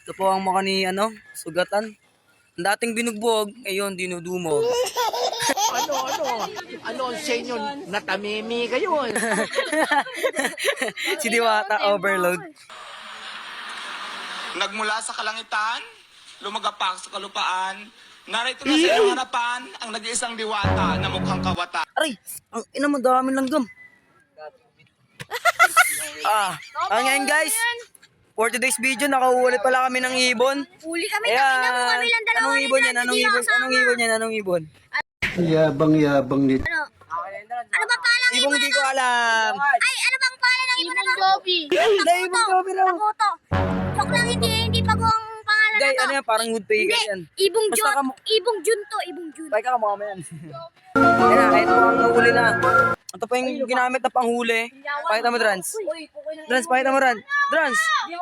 Ito po ang mukha ni, sugatan. Ang dating binugbog, ngayon dinudumog. Ano ang sa inyo? Natamimi kayo. Si Diwata overload. Nagmula sa kalangitan, lumagapak sa kalupaan, narito na sa inyong harapan ang nag-iisang diwata na mukhang kawata. Aray, ang ina mo, daming langgam. Ngayon guys, for today's video, nakaulit pala kami ng ibon. Uli kami, nakita mo kami lang dalawa. Anong ibon yan? Anong ibon? Yabang nito. Ano ba pala ng Ibong ibon di ko alam. Ay, ano bang pala ng ibon na to? Ibong Gobi raw. Takuto. Joke lang, hindi pa ko ang pangalan Guys, na to. ano yan? Parang wood pagan yan. Ibong Basta Jun. kamu- Ibong Jun to, Ibong Jun. Bye ka, mukha mo yan. Ayan na, kahit mo ang nahuli na. Ito pa yung ginamit na panghuli. Pakita mo, Drans. Drans, pakita mo, Drans.